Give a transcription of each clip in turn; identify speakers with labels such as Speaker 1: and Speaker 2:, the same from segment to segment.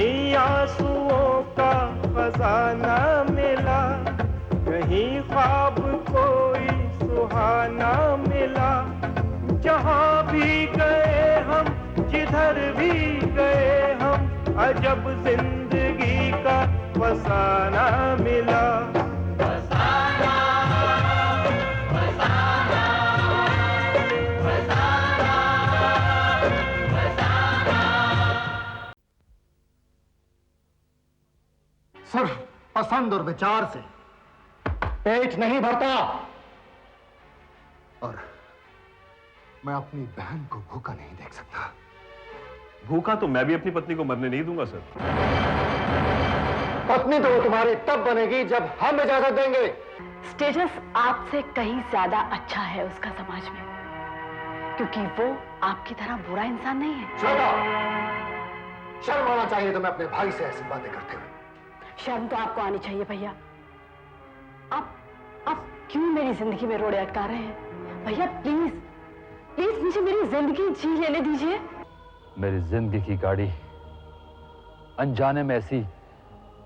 Speaker 1: कहीं आंसुओं का खजाना मिला, कहीं ख्वाब कोई सुहाना मिला। जहाँ भी गए हम, जिधर भी गए हम, अजब जिंदगी का फसाना मिला। फसाना, फसाना, फसाना, फसाना।
Speaker 2: सिर्फ पसंद और विचार से पेट नहीं भरता, और मैं अपनी बहन को भूखा नहीं देख सकता।
Speaker 3: भूखा तो मैं भी अपनी पत्नी को मरने नहीं दूंगा सर।
Speaker 2: पत्नी तो वो तुम्हारी तब बनेगी जब हम इजाजत देंगे।
Speaker 4: स्टेटस आपसे कहीं ज्यादा अच्छा है उसका समाज में, क्योंकि वो आपकी तरह बुरा इंसान नहीं है।
Speaker 2: श्वेता, शर्म आना चाहिए तुम्हें अपने भाई से ऐसी बातें करते हुए।
Speaker 4: शर्म तो आपको आनी चाहिए भैया। आप क्यों मेरी जिंदगी में रोड़े अटका रहे हैं? भैया प्लीज प्लीज मुझे मेरी जिंदगी जी लेने दीजिए।
Speaker 5: मेरी जिंदगी की गाड़ी अनजाने में ऐसी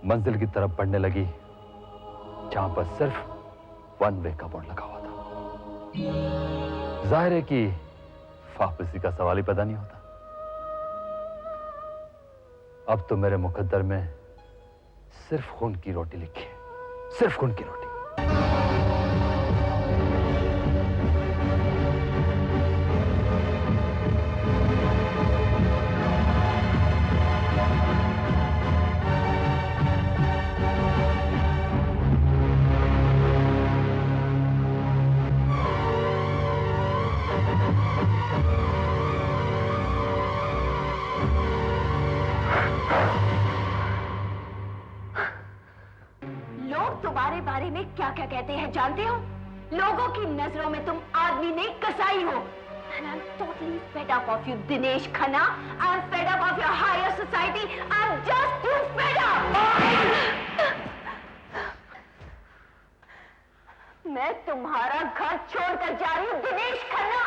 Speaker 5: मंजिल की तरफ बढ़ने लगी जहां पर सिर्फ वन वे का बोर्ड लगा हुआ था। जाहिर है कि वापसी का सवाल ही पैदा नहीं होता। अब तो मेरे मुकद्दर में सिर्फ खून की रोटी लिखी है, सिर्फ खून की रोटी।
Speaker 4: तुम्हारे बारे में क्या क्या कहते हैं जानते हो? लोगों की नजरों में तुम आदमी नहीं कसाई हो। And I'm totally fed up of you, Dinesh Khanna. I'm fed up of your higher society. I'm just too fed up. मैं तुम्हारा घर छोड़कर जा रही हूँ, Dinesh Khanna.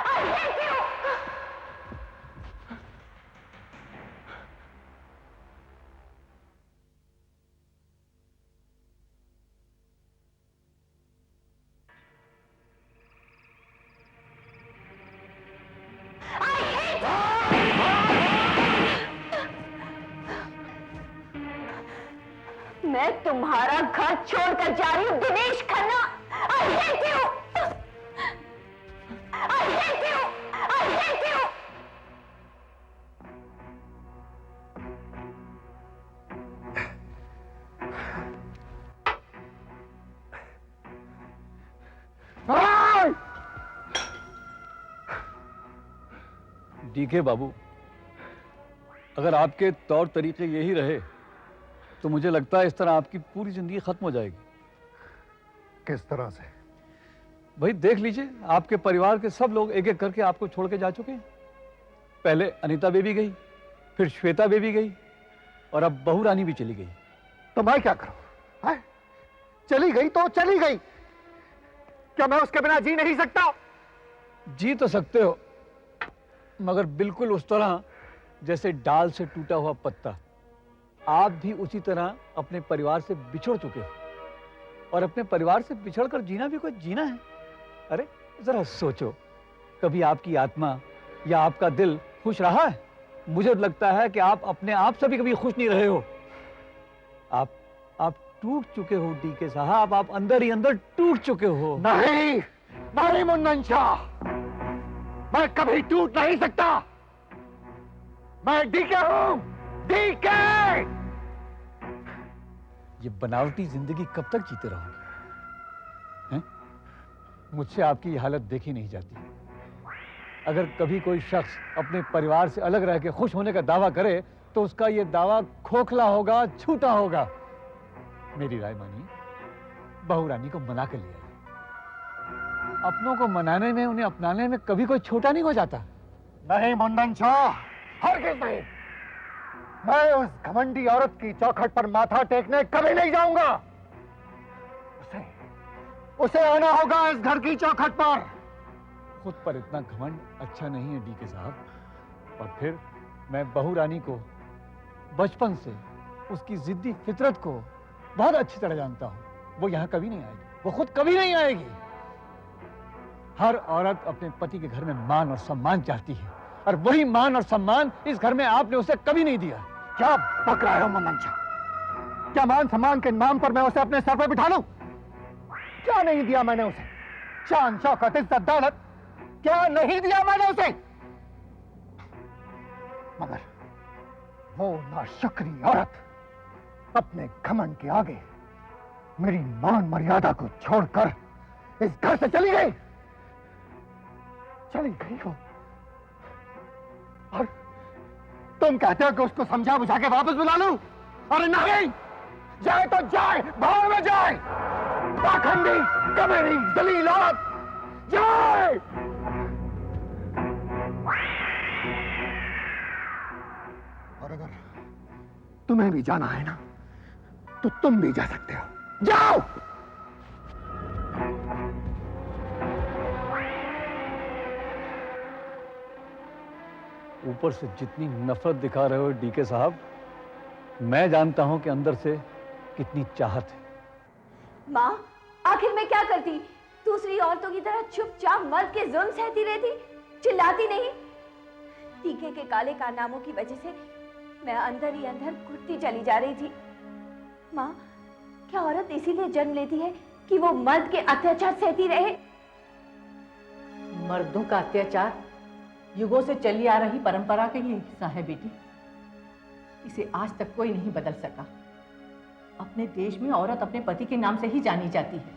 Speaker 4: I hate you. मैं तुम्हारा घर छोड़कर जा रही हूँ, Dinesh Khanna. I hate you. I hate you. I hate you.
Speaker 6: DK बाबू, अगर आपके तौर तरीके यही रहे तो मुझे लगता है इस तरह आपकी पूरी जिंदगी खत्म हो जाएगी।
Speaker 2: किस तरह से?
Speaker 6: भाई देख लीजिए, आपके परिवार के सब लोग एक एक करके आपको छोड़ के जा चुके हैं। पहले अनीता बेबी गई, फिर श्वेता बेबी गई, और अब बहू रानी भी चली गई।
Speaker 2: तो मैं क्या करूं? चली गई तो चली गई, क्या मैं उसके बिना जी नहीं सकता?
Speaker 6: जी तो सकते हो, मगर बिल्कुल उस तरह जैसे डाल से टूटा हुआ पत्ता। आप भी उसी तरह अपने परिवार से बिछड़ चुके हो, और अपने परिवार से बिछड़कर जीना भी कोई जीना है? अरे जरा सोचो, कभी आपकी आत्मा या आपका दिल खुश रहा है? मुझे लगता है कि आप अपने आप से भी कभी खुश नहीं रहे हो। आप टूट चुके हो डीके साहब, आप अंदर ही अंदर टूट चुके हो।
Speaker 2: नहीं नहीं मुन्नन शाह, मैं कभी टूट नहीं सकता। मैं डीके हूं, डीके।
Speaker 6: ये बनावटी जिंदगी कब तक जीते रहोगे? हैं? मुझसे आपकी ये हालत देखी नहीं जाती। अगर कभी कोई शख्स अपने परिवार से अलग रह के खुश होने का दावा करे तो उसका ये दावा खोखला होगा, झूठा होगा। मेरी राय मानिए, बहू रानी को मना कर लिया। अपनों को मनाने में, उन्हें अपनाने में कभी कोई छोटा नहीं हो जाता।
Speaker 2: नहीं मुन्नन शाह, हरगिज़ नहीं। मैं उस घमंडी औरत की चौखट पर माथा टेकने कभी नहीं जाऊंगा। उसे आना होगा इस घर की चौखट पर।
Speaker 6: खुद पर इतना घमंड अच्छा नहीं है डीके साहब। और फिर मैं बहू रानी को बचपन से उसकी जिद्दी फितरत को बहुत अच्छी तरह जानता हूं। वो यहां कभी नहीं आएगी, वो खुद कभी नहीं आएगी। हर औरत अपने पति के घर में मान और सम्मान चाहती है, और वही मान और सम्मान इस घर में आपने उसे कभी नहीं दिया।
Speaker 2: क्या बक रहे हो मुन्नन शाह? क्या मान सम्मान के नाम पर मैं उसे अपने सर पर बिठा लूं? क्या नहीं दिया मैंने उसे? शान शौकत इज्जत दौलत क्या नहीं दिया मैंने उसे? मगर वो नाशुक्री औरत अपने घमंड के आगे मेरी मान मर्यादा को छोड़कर इस घर से चली गई हो। और तुम कहते हो कि उसको समझा बुझा के वापस बुला लूं? अरे नहीं, जाए तो जाए, भाड़ में जाए, पाखंडी कमेरी जलील औरत, जाए। और अगर तुम्हें भी जाना है ना, तो तुम भी जा सकते हो, जाओ।
Speaker 6: ऊपर से जितनी नफरत दिखा रहे हो डीके साहब, मैं जानता हूं कि अंदर से कितनी चाहत है।
Speaker 4: माँ, आखिर मैं क्या करती? दूसरी औरतों की तरह चुपचाप मर्द के जुल्म सहती रहती, चिल्लाती नहीं। टीके के काले कारनामों की वजह से मैं अंदर ही अंदर घुटती चली जा रही थी। माँ, क्या औरत इसीलिए जन्म लेती है कि वो मर्द के अत्याचार सहती रहे?
Speaker 7: मर्दों का अत्याचार युगों से चली आ रही परंपरा का ही हिस्सा है बेटी। इसे आज तक कोई नहीं बदल सका। अपने देश में औरत अपने पति के नाम से ही जानी जाती है।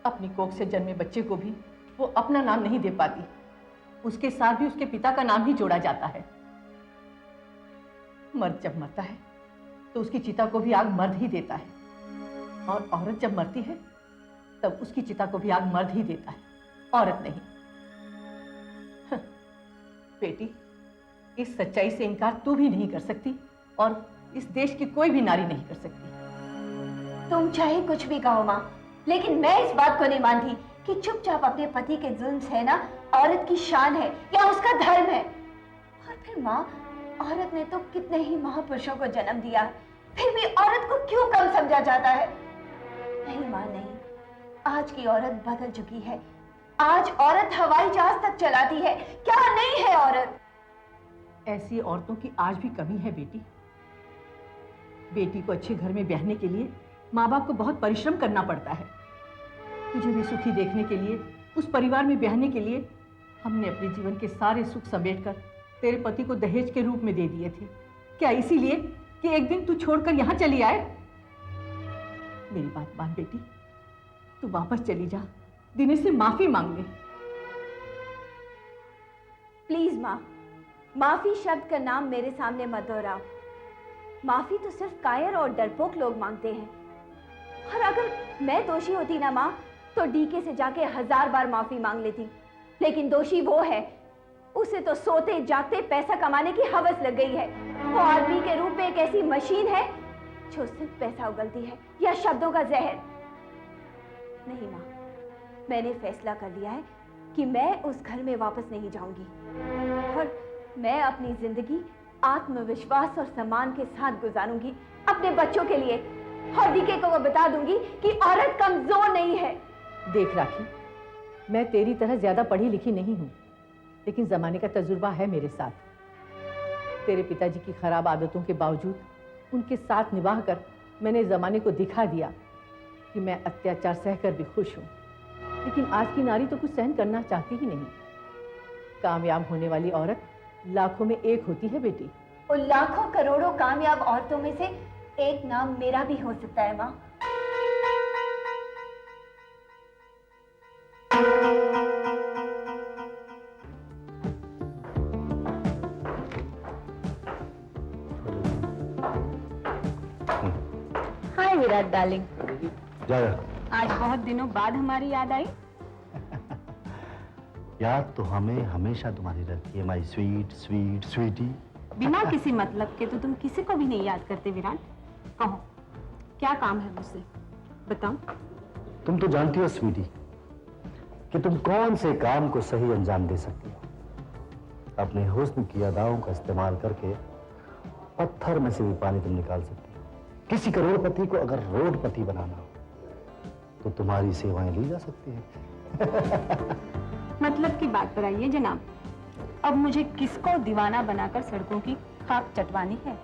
Speaker 7: अपनी कोख से जन्मे बच्चे को भी वो अपना नाम नहीं दे पाती, उसके साथ भी उसके पिता का नाम ही जोड़ा जाता है। मर्द जब मरता है तो उसकी चिता को भी आग मर्द ही देता है, और औरत जब मरती है तब उसकी चिता को भी आग मर्द ही देता है, औरत नहीं। बेटी, इस सच्चाई से इनकार तू भी नहीं कर सकती, और इस देश की कोई भी नारी नहीं कर सकती।
Speaker 4: तुम चाहे कुछ भी कहो माँ, लेकिन मैं इस बात को नहीं मानती कि चुपचाप अपने पति के जुल्म सहना औरत की शान है या उसका धर्म है। और फिर माँ, औरत ने तो कितने ही महापुरुषों को जन्म दिया, फिर भी औरत को क्यों कम समझा जाता है? नहीं माँ, नहीं। आज की औरत बदल चुकी है। आज औरत हवाई जहाज तक चलाती है, क्या नहीं है औरत?
Speaker 7: ऐसी औरतों की आज भी कमी है बेटी। बेटी को अच्छे घर में ब्याहने के लिए माँ बाप को बहुत परिश्रम करना पड़ता है। तुझे भी सुखी देखने के लिए, उस परिवार में ब्याहने के लिए हमने अपने जीवन के सारे सुख समेटकर तेरे पति को दहेज के रूप में दे दिए थे। क्या इसीलिए कि एक दिन तू छोड़कर यहाँ चली आए? मेरी बात मान बेटी, तू वापस चली जा, दिनेश से माफी मांग ले।
Speaker 4: प्लीज माँ, माफी शब्द का नाम मेरे सामने मत दोहराओ। माफी तो सिर्फ कायर और डरपोक लोग मांगते हैं। और अगर मैं दोषी होती ना माँ, तो डीके से जाके 1000 बार माफी मांग लेती। लेकिन दोषी वो है, उसे तो सोते जागते पैसा कमाने की हवस लग गई है। वो आदमी के रूप में एक ऐसी मशीन है जो सिर्फ पैसा उगलती है या शब्दों का जहर। नहीं माँ, मैंने फैसला कर लिया है कि मैं उस घर में वापस नहीं जाऊंगी, और मैं अपनी जिंदगी आत्मविश्वास और सम्मान के साथ गुजारूंगी अपने बच्चों के लिए। और डीके को बता दूंगी कि औरत कमजोर नहीं है।
Speaker 7: देख राखी, मैं तेरी तरह ज्यादा पढ़ी लिखी नहीं हूं, लेकिन जमाने का तजुर्बा है मेरे साथ। तेरे पिताजी की खराब आदतों के बावजूद उनके साथ निभाह कर मैंने जमाने को दिखा दिया कि मैं अत्याचार सहकर भी खुश हूं। लेकिन आज की नारी तो कुछ सहन करना चाहती ही नहीं। कामयाब होने वाली औरत लाखों में एक होती है बेटी।
Speaker 4: उन लाखों करोड़ों कामयाब औरतों में से एक नाम मेरा भी हो सकता है माँ। हाय विराट डार्लिंग, आज बहुत दिनों बाद हमारी याद आई।
Speaker 8: याद तो हमें हमेशा तुम्हारी रहती है, माय स्वीट स्वीट स्वीटी।
Speaker 9: बिना किसी मतलब के तो तुम किसी को भी नहीं याद करते विराट। कहो, क्या काम है मुझसे, बताओ।
Speaker 8: तुम तो जानती हो स्वीटी कि तुम कौन से काम को सही अंजाम दे सकती हो। अपने हुस्न की अदाओं का इस्तेमाल करके पत्थर में से भी पानी तुम निकाल सकती हो। किसी करोड़पति को अगर रोडपति बनाना हो तो तुम्हारी सेवाएं ली जा सकती हैं।
Speaker 9: मतलब की बात पर आइए जनाब, अब मुझे किसको दीवाना बनाकर सड़कों की खाक चटवानी है?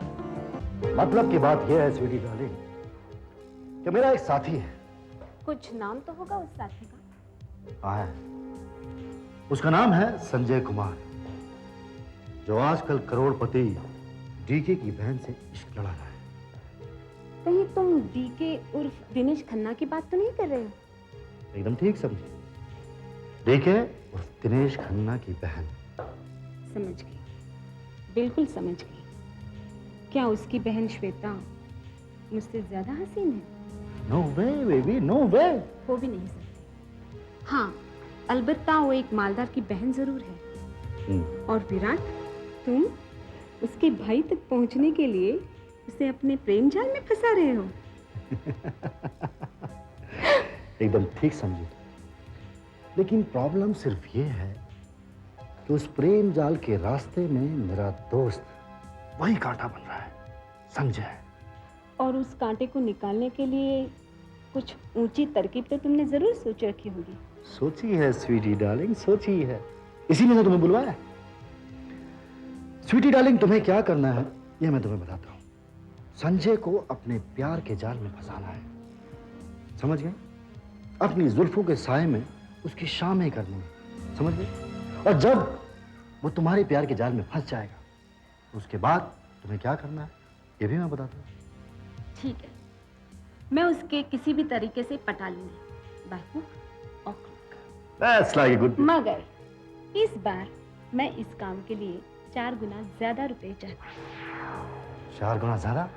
Speaker 8: मतलब की बात यह है स्वीटी डार्लिंग कि मेरा एक साथी है।
Speaker 9: कुछ नाम तो होगा उस साथी का?
Speaker 8: हाँ है। उसका नाम है संजय कुमार, जो आजकल करोड़पति डीके की बहन से इश्क लड़ा रहा है।
Speaker 9: कहीं तुम डीके उर्फ दिनेश खन्ना की बात तो नहीं कर रहे हो?
Speaker 8: एकदम ठीक समझे। डीके उर्फ दिनेश खन्ना की बहन।
Speaker 9: समझ गई, बिल्कुल समझ गई। क्या उसकी बहन श्वेता मुझसे ज्यादा हसीन है?
Speaker 8: नो वे बेबी, नो वे।
Speaker 9: हो भी नहीं सकती। हाँ, अलबत्ता वो एक मालदार की बहन जरूर है। और विराट, तुम उसके भाई तक पहुंचने के लिए उसे अपने प्रेम जाल में फंसा रहे हो।
Speaker 8: एकदम ठीक समझे। लेकिन प्रॉब्लम सिर्फ ये है कि उस प्रेम जाल के रास्ते में मेरा दोस्त वही कांटा बन रहा है, संजय। और
Speaker 9: उस कांटे को निकालने के लिए कुछ ऊंची तरकीब तो तुमने जरूर सोच रखी होगी।
Speaker 8: सोची है स्वीटी डार्लिंग, सोची है। इसीलिए तो तुम्हें बुलवाया। स्वीटी डार्लिंग, तुम्हें क्या करना है ये मैं तुम्हें बताता हूं। संजय को अपने प्यार के जाल में फंसाना है, समझ गए? अपनी जुल्फों के साए में उसकी शामें करनी है, समझ गए? और जब वो तुम्हारे प्यार के जाल में फंस जाएगा उसके बाद तुम्हें क्या करना है ये भी मैं बताता हूँ।
Speaker 9: ठीक है, मैं उसके किसी भी तरीके से पटा लूंगी, बाय हुक और crook.
Speaker 8: That's like a good...
Speaker 9: मगर इस बार मैं इस काम के लिए 4 गुना ज्यादा रुपए चाहती हूँ।
Speaker 8: 4 गुना ज्यादा?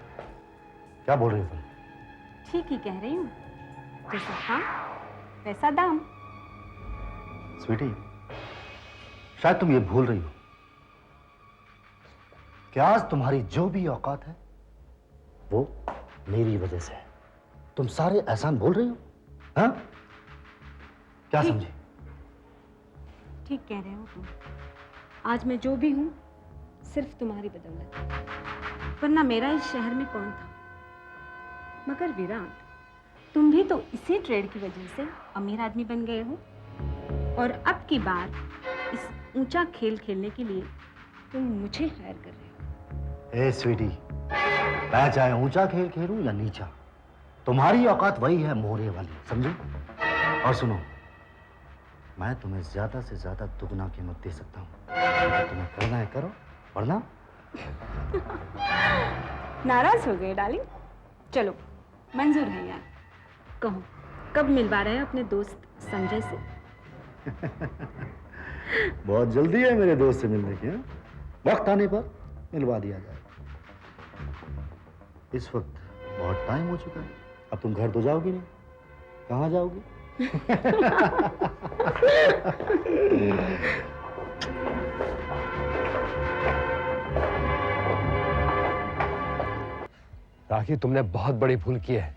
Speaker 8: क्या बोल रही हो तुम?
Speaker 9: ठीक ही कह रही हूँ, जैसा काम वैसा दाम।
Speaker 8: स्वीटी, शायद तुम ये भूल रही हो कि आज तुम्हारी जो भी औकात है वो मेरी वजह से है। तुम सारे एहसान भूल रही हो? हाँ? क्या समझी?
Speaker 9: ठीक कह रहे हो तुम। आज मैं जो भी हूं सिर्फ तुम्हारी बदौलत, वरना मेरा इस शहर में कौन था? मगर विराट, तुम भी तो इसी ट्रेड की वजह से अमीर आदमी बन गए हो, और अब की बार इस ऊंचा खेल खेलने के लिए तुम मुझे हायर कर रहे हो।
Speaker 8: ए स्वीटी, मैं चाहे ऊंचा खेल खेलूं या नीचा, तुम्हारी औकात वही है मोहरे वाली, समझे? और सुनो, मैं तुम्हें ज्यादा से ज्यादा दुगना कीमत दे सकता हूँ। अगर तुम्हें करना है करो, वरना
Speaker 9: नाराज हो गए डार्लिंग? चलो, मंजूर है यार। कहो, कब मिलवा रहे हैं अपने दोस्त संजय से?
Speaker 8: बहुत जल्दी है मेरे दोस्त से मिलने की। वक्त आने पर मिलवा दिया जाएगा। इस वक्त बहुत टाइम हो चुका है, अब तुम घर तो जाओगी नहीं, कहाँ जाओगी?
Speaker 5: राखी, तुमने बहुत बड़ी भूल की है।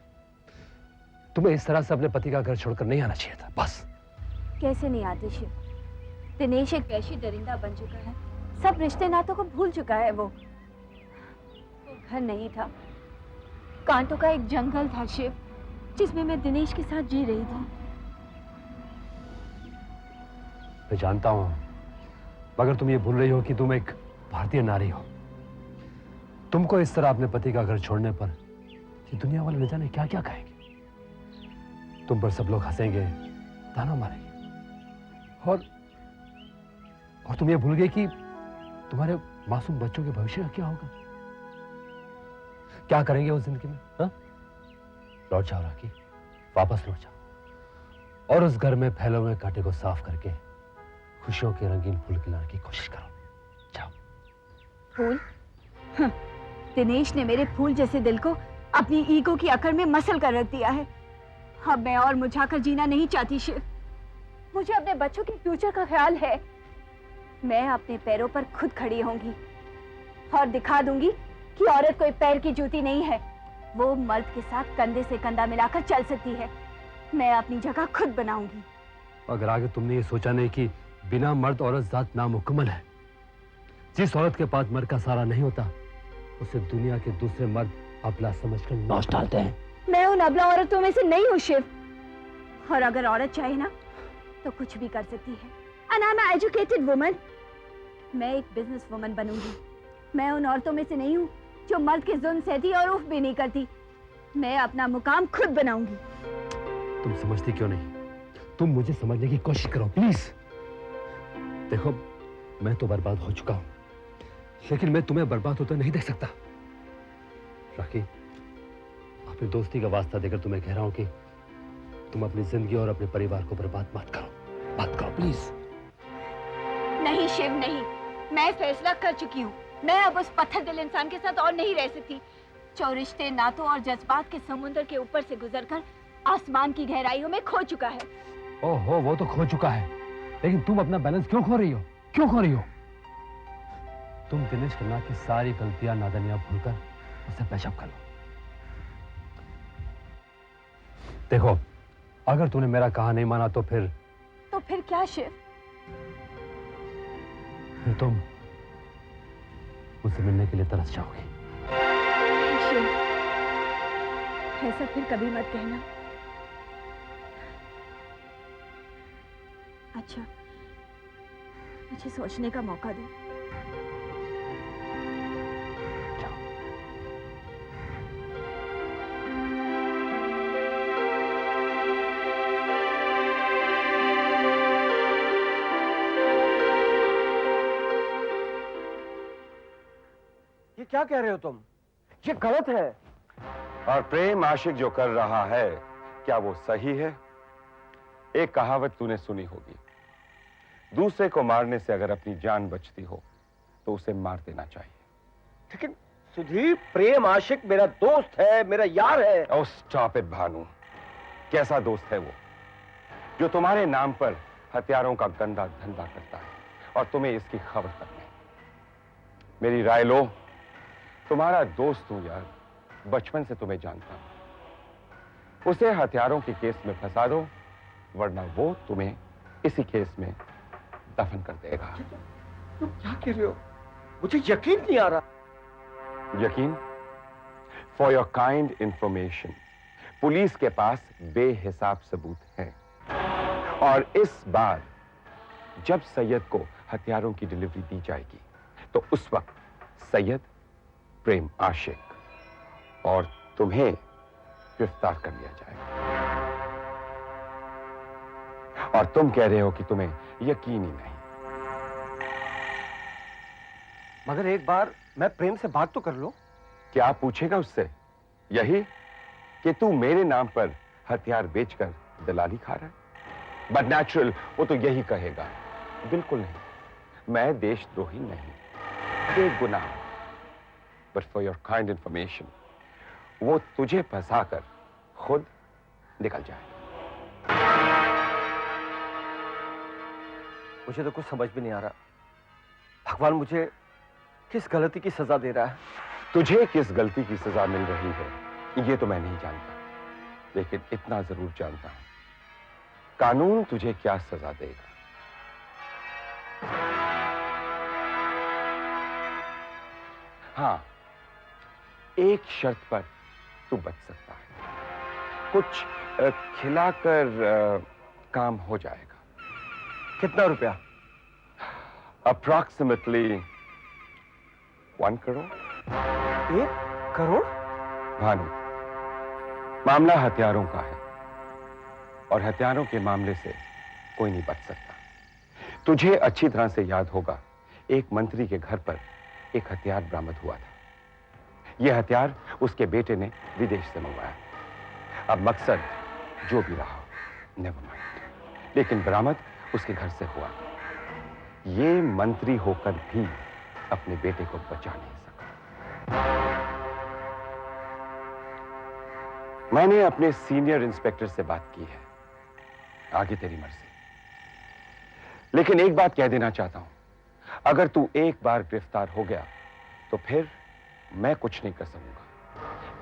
Speaker 5: तुम्हें इस तरह से अपने पति का घर छोड़कर नहीं आना चाहिए था, बस।
Speaker 4: कैसे नहीं आते शिव? दिनेश एक वैशी दरिंदा बन चुका है, सब रिश्ते नातों को भूल चुका है। वो घर नहीं था, कांटों का एक जंगल था शिव, जिसमें मैं दिनेश के साथ जी रही थी।
Speaker 5: मैं जानता हूं, मगर तुम ये भूल रही हो कि तुम एक भारतीय नारी हो। तुमको इस तरह अपने पति का घर छोड़ने पर ये दुनिया वाले न जाने क्या क्या कहेंगे। तुम पर सब लोग हंसेंगे, ताना मारेंगे, और तुम ये भूल गए कि तुम्हारे मासूम बच्चों के भविष्य का क्या होगा, क्या करेंगे उस जिंदगी में? हाँ? लौट जाओ राखी, वापस लौट जाओ और उस घर में फैले हुए कांटे को साफ करके खुशियों के रंगीन फूल खिलाने की कोशिश करो। जाओ।
Speaker 4: फूल? हाँ, दिनेश ने मेरे फूल जैसे दिल को अपनी ईगो की अकड़ में मसल कर रख दिया है। अब मैं और मुरझाकर जीना नहीं चाहती शिव। मुझे अपने बच्चों के फ्यूचर का ख्याल है। मैं अपने पैरों पर खुद खड़ी होंगी और दिखा दूंगी कि औरत कोई पैर की जूती नहीं है। वो मर्द के साथ कंधे से कंधा मिलाकर चल सकती है। मैं अपनी जगह खुद बनाऊंगी।
Speaker 5: अगर आगे तुमने ये सोचा नहीं कि बिना मर्द औरत जात नामुकम्मल है, जिस औरत के पास मर्द का सहारा नहीं होता उसे दुनिया के दूसरे मर्द अबला समझकर नौच डालते हैं।
Speaker 4: मैं उन अबला औरतों में से नहीं हूँ शिव, और अगर औरत चाहे ना तो कुछ भी कर सकती है। And I am educated woman. मैं एक बिजनेस वुमन बनूंगी। मैं उन औरतों में से नहीं हूँ जो मर्द के जुल्म सहती और उफ भी नहीं करती। मैं अपना मुकाम खुद बनाऊंगी।
Speaker 5: तुम समझती क्यों नहीं? तुम मुझे समझने की कोशिश करो प्लीज। देखो, मैं तो बर्बाद हो चुका हूं, लेकिन मैं तुम्हें बर्बाद होते नहीं देख सकता। राखी, अपनी दोस्ती का वास्ता देकर तुम्हें कह रहा हूं कि तुम अपनी जिंदगी और अपने परिवार को बर्बाद मत करो प्लीज।
Speaker 4: नहीं शिव, नहीं। मैं फैसला कर चुकी हूँ। मैं अब उस पत्थर दिल इंसान के साथ और नहीं रह सकती जो रिश्ते, नातों और जज्बात के समुद्र के ऊपर से गुजरकर आसमान की गहराइयों में खो चुका है।
Speaker 5: ओहो, वो तो खो चुका है, लेकिन तुम अपना बैलेंस क्यों खो रही हो? क्यों खो रही हो? तुम दिनेश खन्ना की सारी गलतियां नादानियां भूलकर उसे पेशअप कर लो। देखो, अगर तूने मेरा कहा नहीं माना तो फिर
Speaker 4: क्या शिव?
Speaker 5: फिर तुम मुझसे मिलने के लिए तरस जाओगी।
Speaker 4: शिव, ऐसा फिर कभी मत कहना। अच्छा, मुझे सोचने का मौका दो।
Speaker 2: ये क्या कह रहे हो तुम? ये गलत है।
Speaker 10: और प्रेम आशिक जो कर रहा है, क्या वो सही है? एक कहावत तूने सुनी होगी, दूसरे को मारने से अगर अपनी जान बचती हो तो उसे मार देना चाहिए।
Speaker 2: लेकिन सुधीर, प्रेम आशिक मेरा दोस्त है, मेरा यार है।
Speaker 10: ओ स्टॉप इट भानु। कैसा दोस्त है वो जो तुम्हारे नाम पर हथियारों का गंदा धंधा करता है और तुम्हें इसकी खबर तक नहीं? मेरी राय लो, तुम्हारा दोस्त हूं यार, बचपन से तुम्हें जानता हूं। उसे हथियारों के केस में फंसा दो, वरना वो तुम्हें इसी केस में दफन कर देगा।
Speaker 2: तुम क्या कह रहे हो? मुझे यकीन नहीं आ रहा।
Speaker 10: यकीन? For your kind information, police के पास बेहिसाब सबूत हैं, और इस बार जब सैयद को हथियारों की डिलीवरी दी जाएगी तो उस वक्त सैयद प्रेम आशिक और तुम्हें गिरफ्तार कर लिया जाएगा। और तुम कह रहे हो कि तुम्हें यकीन ही नहीं।
Speaker 2: मगर एक बार मैं प्रेम से बात तो कर लो।
Speaker 10: क्या पूछेगा उससे? यही कि तू मेरे नाम पर हथियार बेचकर दलाली खा रहा है? बट नेचुरल, वो तो यही कहेगा। बिल्कुल नहीं, मैं देशद्रोही नहीं, बेगुनाह। But for your kind information, वो तुझे फंसाकर खुद निकल जाए।
Speaker 2: मुझे तो कुछ समझ भी नहीं आ रहा। भगवान मुझे किस गलती की सजा दे रहा है?
Speaker 10: तुझे किस गलती की सजा मिल रही है ये तो मैं नहीं जानता, लेकिन इतना जरूर जानता हूं, कानून तुझे क्या सजा देगा। हां, एक शर्त पर तू बच सकता है। कुछ खिलाकर काम हो जाएगा।
Speaker 2: कितना रुपया?
Speaker 10: अप्रॉक्सीमेटली 1 करोड़।
Speaker 2: 1 करोड़?
Speaker 10: भानु, मामला हथियारों का है और हथियारों के मामले से कोई नहीं बच सकता। तुझे अच्छी तरह से याद होगा, एक मंत्री के घर पर एक हथियार बरामद हुआ था। यह हथियार उसके बेटे ने विदेश से मंगवाया। अब मकसद जो भी रहा, नेवर माइंड, लेकिन बरामद उसके घर से हुआ। ये मंत्री होकर भी अपने बेटे को बचा नहीं सका। मैंने अपने सीनियर इंस्पेक्टर से बात की है, आगे तेरी मर्जी। लेकिन एक बात कह देना चाहता हूं, अगर तू एक बार गिरफ्तार हो गया तो फिर मैं कुछ नहीं कर सकूंगा।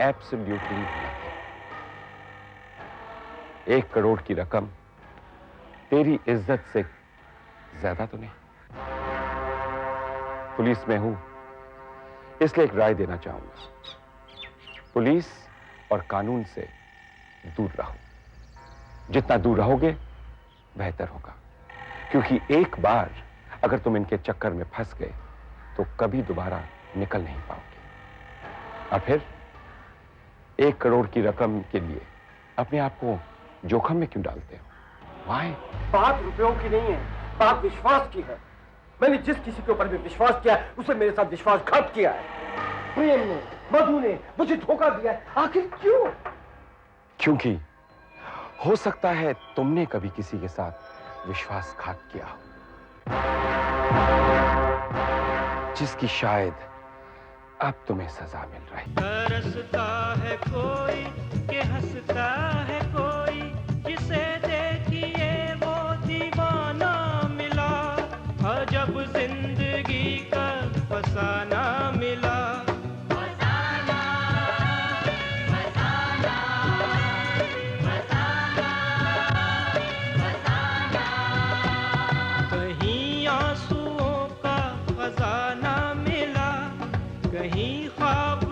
Speaker 10: Absolutely nothing. 1 करोड़ की रकम तेरी इज्जत से ज्यादा तो नहीं? पुलिस में हूं, इसलिए एक राय देना चाहूंगा। पुलिस और कानून से दूर रहो। जितना दूर रहोगे बेहतर होगा, क्योंकि एक बार अगर तुम इनके चक्कर में फंस गए तो कभी दोबारा निकल नहीं पाओगे। और फिर 1 करोड़ की रकम के लिए अपने आप को जोखिम में क्यों डालते हो? Why?
Speaker 2: बात रुपयों की नहीं है, बात विश्वास की है। मैंने जिस किसी के ऊपर भी विश्वास किया उसे मेरे साथ विश्वासघात किया है। प्रेम ने, मधु ने मुझे धोखा दिया है। आखिर क्यों?
Speaker 10: क्योंकि हो सकता है तुमने कभी किसी के साथ विश्वासघात किया हो, जिसकी शायद अब तुम्हें सजा मिल रही।
Speaker 1: तरसता है कोई कि हंसता है कोई, जिसे देखिए वो दीवाना मिला। अजब जिंदगी का फसाना मिला। फसाना, फसाना, फसाना, फसाना। कहीं आंसुओं का खजाना मिला, कहीं ख्वाब